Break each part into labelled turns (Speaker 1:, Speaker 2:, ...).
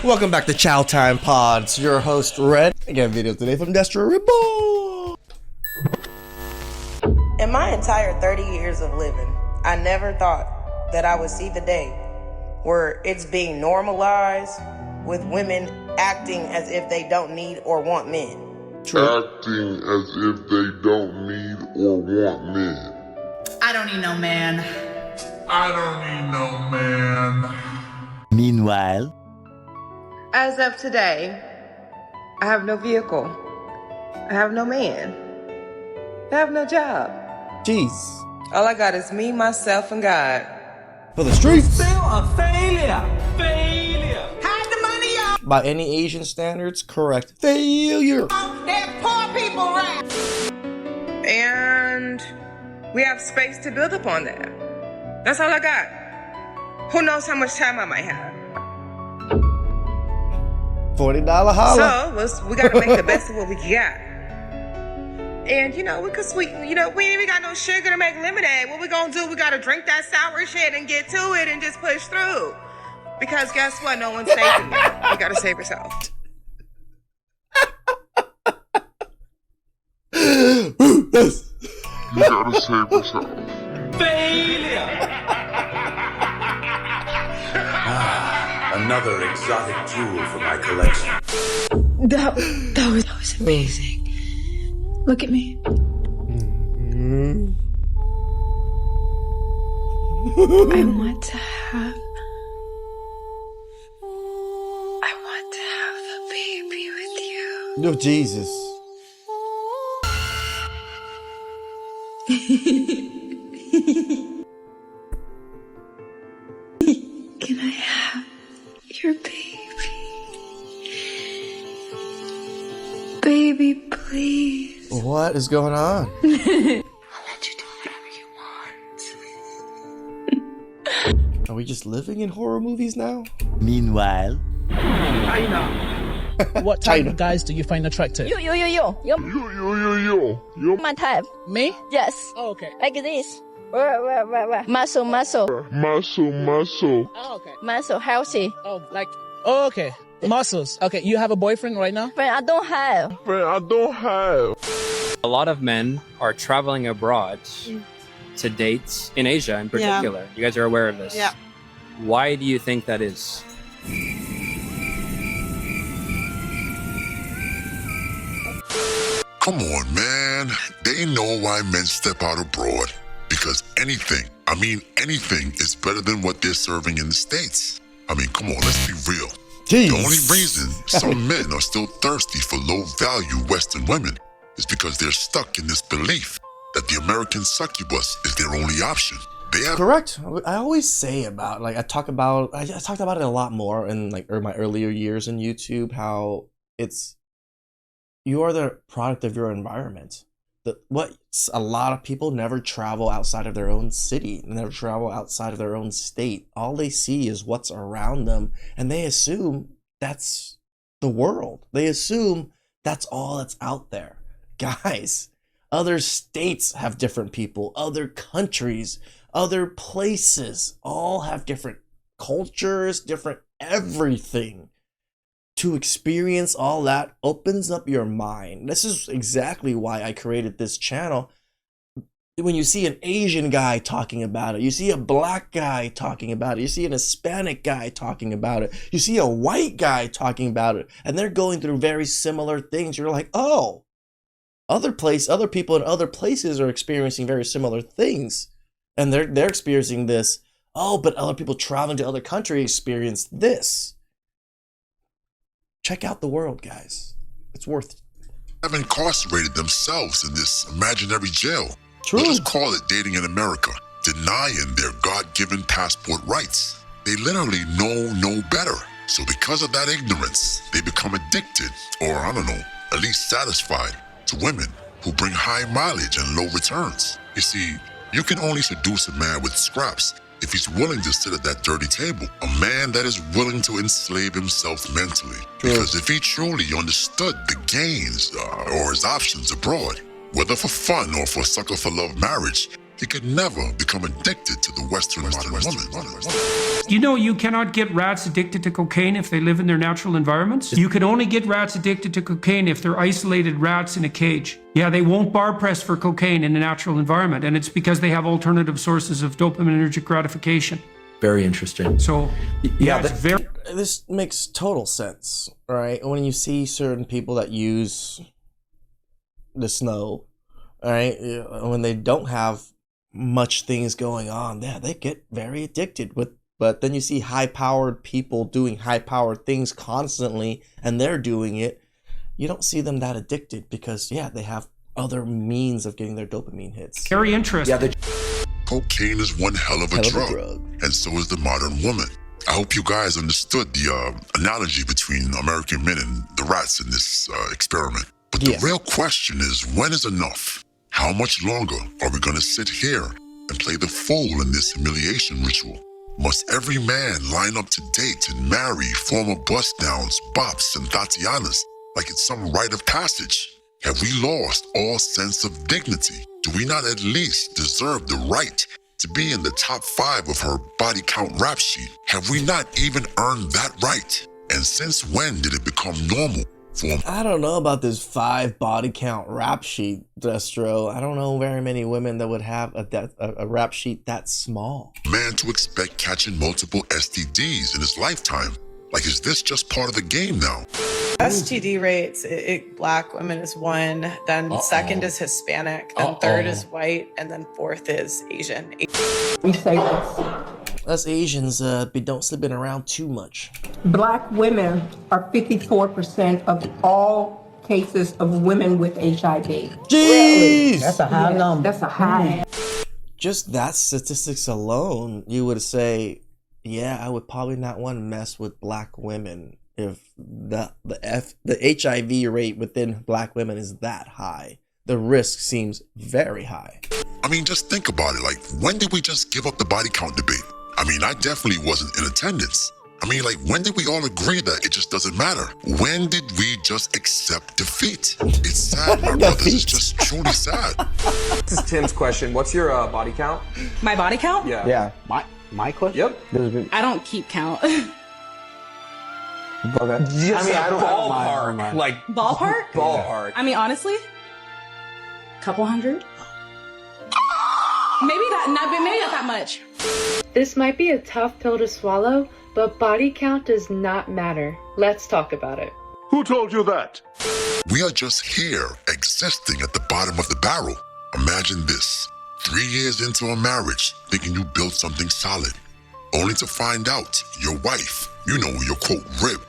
Speaker 1: Welcome back to Chow Time Pods. Your host Red. Again, video today from DestroReborn.
Speaker 2: In my entire 30 years of living, I never thought that I would see the day where it's being normalized with women acting as if they don't need or want men.
Speaker 1: True.
Speaker 3: Acting as if they don't need or want men.
Speaker 4: I don't need no man.
Speaker 3: I don't need no man.
Speaker 5: Meanwhile,
Speaker 2: As of today, I have no vehicle. I have no man. I have no job.
Speaker 1: Jeez.
Speaker 2: All I got is me, myself, and God.
Speaker 1: For the streets.
Speaker 4: Still a failure. Failure. Hide the money up.
Speaker 1: By any Asian standards, correct. Failure.
Speaker 4: They're poor people, right?
Speaker 2: And we have space to build upon that. That's all I got. Who knows how much time I might have.
Speaker 1: $40 holla.
Speaker 2: So we gotta make the best of what we got. And we ain't got no sugar to make lemonade. What we gonna do? We gotta drink that sour shit and get to it and just push through. Because guess what? No one's saving you. You gotta save yourself.
Speaker 1: Yes.
Speaker 3: You gotta save yourself.
Speaker 4: Failure.
Speaker 6: Another exotic jewel for my collection.
Speaker 7: That was amazing. Look at me. I want to have a baby with you.
Speaker 1: No, Jesus.
Speaker 7: Can I have your baby? Baby, please.
Speaker 1: What is going on?
Speaker 7: I'll let you do whatever you want.
Speaker 1: Are we just living in horror movies now?
Speaker 5: meanwhile,
Speaker 8: What type of guys do you find attractive?
Speaker 9: You're
Speaker 3: Yo.
Speaker 9: my type.
Speaker 8: Me?
Speaker 9: Yes.
Speaker 8: Oh, okay.
Speaker 9: Like this. Muscle.
Speaker 3: Muscle.
Speaker 8: Oh, okay.
Speaker 9: Muscle, healthy.
Speaker 8: Oh, okay. Muscles. Okay, you have a boyfriend right now?
Speaker 9: But I don't have.
Speaker 10: A lot of men are traveling abroad to dates in Asia in particular. You guys are aware of this.
Speaker 4: Yeah.
Speaker 10: Why do you think that is?
Speaker 3: Come on, man. They know why men step out abroad. Because anything is better than what they're serving in the States. I mean, come on, let's be real.
Speaker 1: Jeez.
Speaker 3: The only reason some men are still thirsty for low-value Western women is because they're stuck in this belief that the American succubus is their only option. They have
Speaker 1: Correct. I always say about, I talked about it a lot more in my earlier years in YouTube, how you are the product of your environment. A lot of people never travel outside of their own city, never travel outside of their own state. All they see is what's around them, and they assume that's the world. They assume that's all that's out there. Guys, other states have different people, other countries, other places, all have different cultures, different everything. To experience all that opens up your mind. This is exactly why I created this channel. When you see an Asian guy talking about it, you see a black guy talking about it, you see an Hispanic guy talking about it, you see a white guy talking about it, and they're going through very similar things. You're like, oh, other people in other places are experiencing very similar things. And they're experiencing this. Oh, but other people traveling to other countries experience this. Check out the world, guys. It's worth it.
Speaker 3: have incarcerated themselves in this imaginary jail.
Speaker 1: True.
Speaker 3: Let us call it dating in America, denying their God-given passport rights. They literally know no better. So because of that ignorance, they become addicted, or I don't know, at least satisfied, to women who bring high mileage and low returns. You see, you can only seduce a man with scraps if he's willing to sit at that dirty table. A man that is willing to enslave himself mentally.
Speaker 1: True.
Speaker 3: Because if he truly understood the gains or his options abroad, whether for fun or for sucker for love marriage, he could never become addicted to the Western woman.
Speaker 11: You know, you cannot get rats addicted to cocaine if they live in their natural environments. You can only get rats addicted to cocaine if they're isolated rats in a cage. Yeah, they won't bar press for cocaine in a natural environment, and it's because they have alternative sources of dopaminergic gratification.
Speaker 12: Very interesting.
Speaker 11: So, yeah, it's very...
Speaker 1: This makes total sense, right? When you see certain people that use the snow, right, when they don't have much things going on, yeah, they get very addicted with. But then you see high-powered people doing high-powered things constantly, and they're doing it. You don't see them that addicted because, yeah, they have other means of getting their dopamine hits.
Speaker 11: Very interesting.
Speaker 3: Yeah, cocaine is one hell of a drug, and so is the modern woman. I hope you guys understood the analogy between American men and the rats in this experiment. But the real question is, when is enough? How much longer are we going to sit here and play the fool in this humiliation ritual? Must every man line up to date and marry former bust-downs, bops, and Tatianas like it's some rite of passage? Have we lost all sense of dignity? Do we not at least deserve the right to be in the top 5 of her body count rap sheet? Have we not even earned that right? And since when did it become normal?
Speaker 1: I don't know about this 5 body count rap sheet, Destro. I don't know very many women that would have a rap sheet that small.
Speaker 3: Man to expect catching multiple STDs in his lifetime. Like, is this just part of the game now?
Speaker 2: STD rates, black women is 1, then second is Hispanic, then third is white, and then fourth is Asian.
Speaker 13: We say this.
Speaker 1: Us Asians don't slip it around too much.
Speaker 13: Black women are 54% of all cases of women with HIV.
Speaker 1: Jeez! Really?
Speaker 13: That's a high number. That's a high.
Speaker 1: Just that statistics alone, you would say, yeah, I would probably not want to mess with black women if the HIV rate within black women is that high. The risk seems very high.
Speaker 3: I mean, just think about it. Like, when did we just give up the body count debate? I mean, I definitely wasn't in attendance. I mean, like, when did we all agree that it just doesn't matter? When did we just accept defeat? It's sad, my brothers. It's just truly sad.
Speaker 14: This is Tim's question. What's your body count?
Speaker 15: My body count?
Speaker 14: Yeah.
Speaker 16: Yeah. My question?
Speaker 14: Yep.
Speaker 15: I don't keep count.
Speaker 16: Okay.
Speaker 14: Just I don't ballpark. Like
Speaker 15: ballpark?
Speaker 14: Ballpark.
Speaker 15: I mean, honestly, couple hundred. Maybe not that much.
Speaker 17: This might be a tough pill to swallow, but body count does not matter. Let's talk about it.
Speaker 3: Who told you that? We are just here, existing at the bottom of the barrel. Imagine this. 3 years into a marriage, thinking you built something solid, only to find out your wife, you know, your quote rib,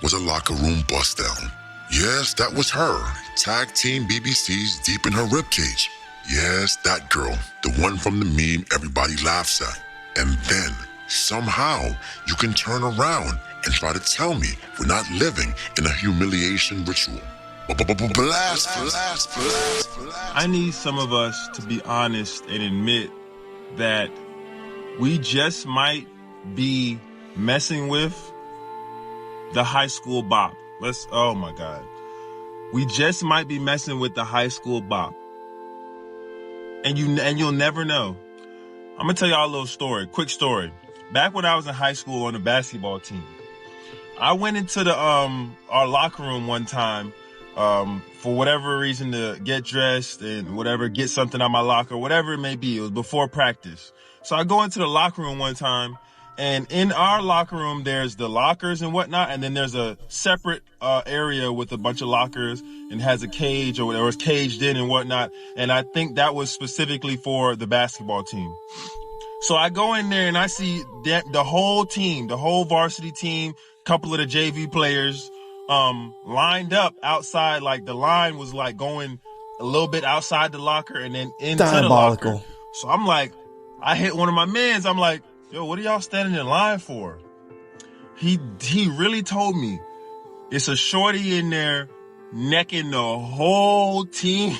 Speaker 3: was a locker room bust down. Yes, that was her. Tag team BBC's deep in her ribcage. Yes, that girl, the one from the meme everybody laughs at. And then, somehow, you can turn around and try to tell me we're not living in a humiliation ritual. Blast.
Speaker 18: I need some of us to be honest and admit that we just might be messing with the high school bop. Oh my God. We just might be messing with the high school bop. And you'll never know. I'm gonna tell y'all a little story, quick story. Back when I was in high school on the basketball team, I went into the our locker room one time for whatever reason to get dressed and whatever, get something out of my locker, whatever it may be. It was before practice. So I go into the locker room one time, and in our locker room, there's the lockers and whatnot, and then there's a separate area with a bunch of lockers and has a cage or whatever, it's caged in and whatnot. And I think that was specifically for the basketball team. So I go in there and I see the whole team, the whole varsity team, couple of the JV players, lined up outside. Like the line was like going a little bit outside the locker and then into the locker. So I'm like, I hit one of my mans. I'm like, yo, what are y'all standing in line for? He really told me it's a shorty in there necking the whole team.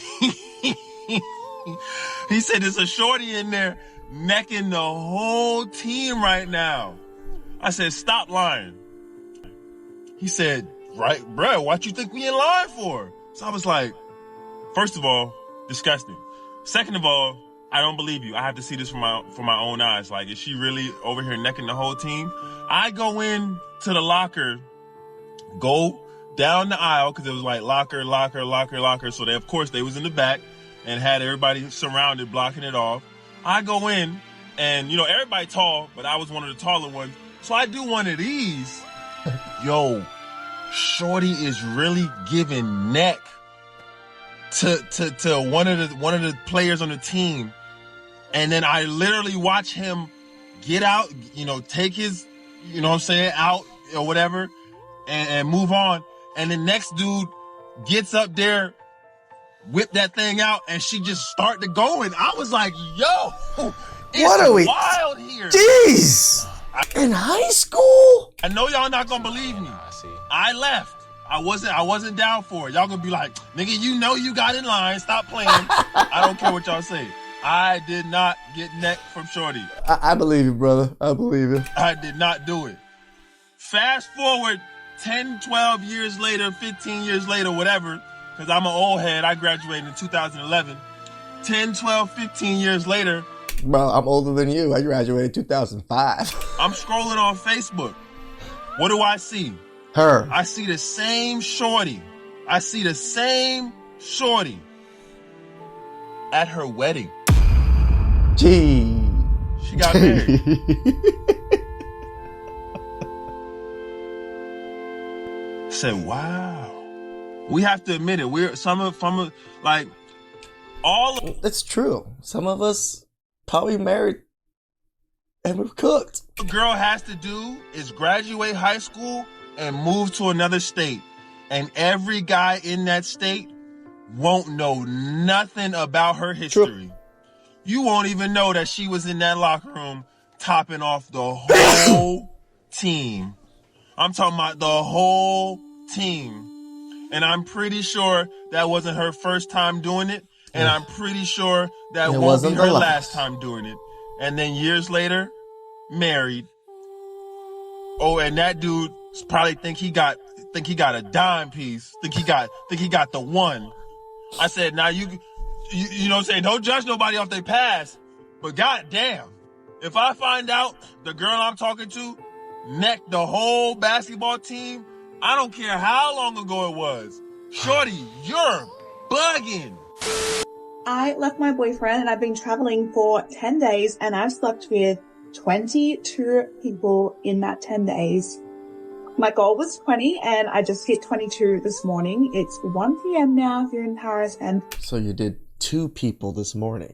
Speaker 18: He said it's a shorty in there necking the whole team right now. I said, stop lying. He said, right, bro, what you think we in line for? So I was like, first of all, disgusting. Second of all, I don't believe you. I have to see this for my own eyes. Like, is she really over here necking the whole team? I go in to the locker, go down the aisle, because it was like locker. So they, of course, they was in the back and had everybody surrounded, blocking it off. I go in, and, you know, everybody tall, but I was one of the taller ones. So I do one of these. Yo, shorty is really giving neck to one of the players on the team. And then I literally watch him get out, you know, take his, you know what I'm saying, out or whatever, and move on. And the next dude gets up there, whip that thing out, and she just start to go. And I was like, yo, it's wild here.
Speaker 1: Jeez! In high school?
Speaker 18: I know y'all not gonna believe me. I left. I wasn't down for it. Y'all gonna be like, nigga, you know you got in line. Stop playing. I don't care what y'all say. I did not get neck from shorty.
Speaker 1: I believe you, brother. I believe you.
Speaker 18: I did not do it. Fast forward 10, 12 years later, 15 years later, whatever, because I'm an old head. I graduated in 2011. 10, 12, 15 years later.
Speaker 1: Bro, I'm older than you. I graduated in 2005.
Speaker 18: I'm scrolling on Facebook. What do I see?
Speaker 1: Her.
Speaker 18: I see the same shorty. I see the same shorty at her wedding.
Speaker 1: Gee.
Speaker 18: She got married. I said, wow. We have to admit it. We're like all of
Speaker 1: it's true. Some of us probably married and we're cooked.
Speaker 18: What a girl has to do is graduate high school and move to another state. And every guy in that state won't know nothing about her history. True. You won't even know that she was in that locker room topping off the whole team. I'm talking about the whole team. And I'm pretty sure that wasn't her first time doing it. And I'm pretty sure that won't be her last time doing it. And then years later, married. Oh, and that dude probably think he got a dime piece. Think he got the one. I said, now you know what I'm saying? Don't judge nobody off their past. But goddamn, if I find out the girl I'm talking to necked the whole basketball team, I don't care how long ago it was. Shorty, you're bugging.
Speaker 12: I left my boyfriend and I've been traveling for 10 days and I've slept with 22 people in that 10 days. My goal was 20 and I just hit 22 this morning. It's 1 p.m. now here in Paris and...
Speaker 1: So you did 2 people this morning.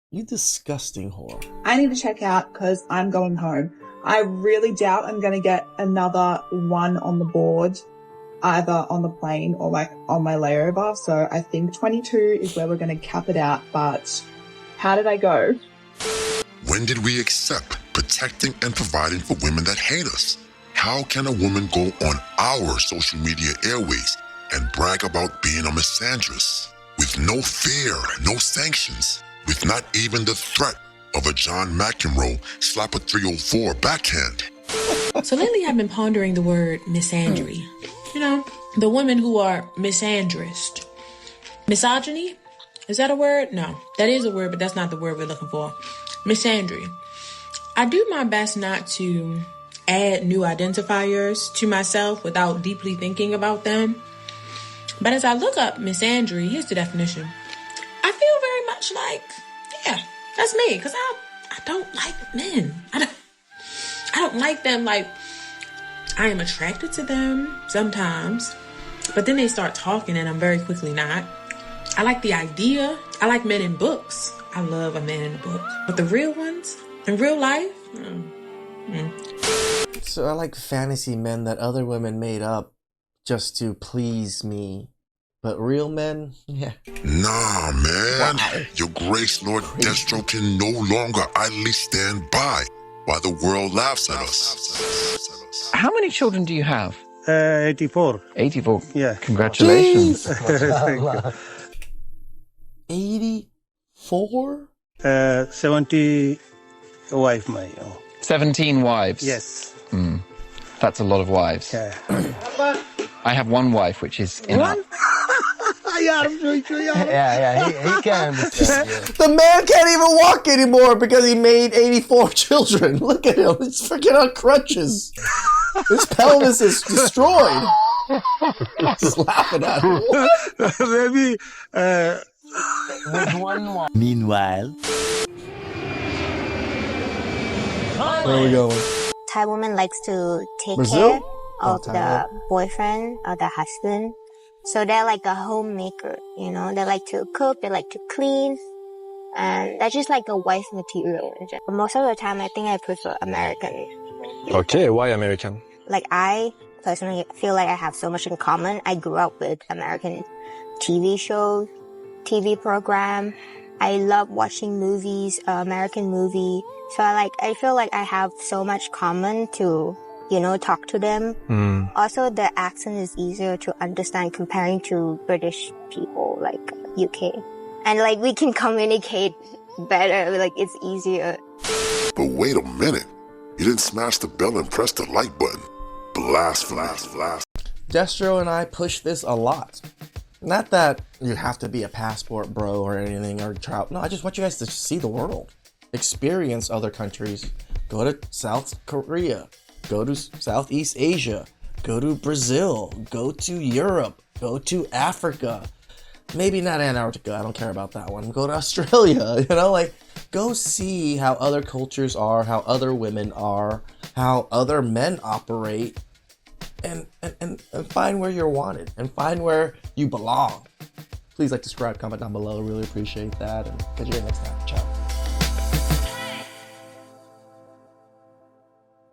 Speaker 1: You disgusting whore.
Speaker 12: I need to check out because I'm going home. I really doubt I'm going to get another one on the board, either on the plane or like on my layover. So I think 22 is where we're going to cap it out. But how did I go?
Speaker 3: When did we accept protecting and providing for women that hate us? How can a woman go on our social media airways and brag about being a misandrist with no fear, no sanctions, with not even the threat of a John McEnroe slap a 304 backhand?
Speaker 16: So lately I've been pondering the word misandry. You know, the women who are misandrist. Misogyny? Is that a word? No, that is a word, but that's not the word we're looking for. Misandry. I do my best not to add new identifiers to myself without deeply thinking about them. But as I look up misandry, here's the definition. I feel very much like, yeah, that's me, because I don't like men. I don't like them. Like, I am attracted to them sometimes, but then they start talking and I'm very quickly not. I like the idea. I like men in books. I love a man in a book. But the real ones, in real life,
Speaker 1: So I like fantasy men that other women made up just to please me. But real men? Yeah.
Speaker 3: Nah, man. Wow. Your Grace Lord Destro can no longer idly stand by while the world laughs at us.
Speaker 19: How many children do you have?
Speaker 20: 84.
Speaker 19: 84?
Speaker 20: Yeah.
Speaker 19: Congratulations.
Speaker 20: Thank you.
Speaker 1: 84?
Speaker 20: 70 wife, my.
Speaker 19: 17 wives?
Speaker 20: Yes.
Speaker 19: That's a lot of wives.
Speaker 20: Yeah.
Speaker 19: I have one wife, which is enough.
Speaker 20: One?
Speaker 21: he can understand. Yeah.
Speaker 1: The man can't even walk anymore because he made 84 children. Look at him. He's freaking on crutches. His pelvis is destroyed. Just laughing at him.
Speaker 20: Maybe.
Speaker 21: With one more.
Speaker 5: Meanwhile.
Speaker 1: Where are we going?
Speaker 22: Thai woman likes to take
Speaker 1: Brazil?
Speaker 22: care of the boyfriend or the husband. So they're like a homemaker, you know. They like to cook, they like to clean. And that's just like a wife material. But most of the time, I think I prefer American.
Speaker 14: Okay, why American?
Speaker 22: Like, I personally feel like I have so much in common. I grew up with American TV shows, TV program. I love watching movies, American movie. So I feel like I have so much common to, you know, talk to them. Also, the accent is easier to understand comparing to British people, like UK. And like, we can communicate better, like it's easier.
Speaker 3: But wait a minute. You didn't smash the bell and press the like button. Blast.
Speaker 1: Destro and I push this a lot. Not that you have to be a passport bro or anything or travel. No, I just want you guys to see the world. Experience other countries. Go to South Korea. Go to Southeast Asia. Go to Brazil. Go to Europe. Go to Africa. Maybe not Antarctica. I don't care about that one. Go to Australia. You know, like, go see how other cultures are, how other women are, how other men operate, and find where you're wanted and find where you belong. Please like, subscribe, comment down below. Really appreciate that. And catch you next time. Ciao.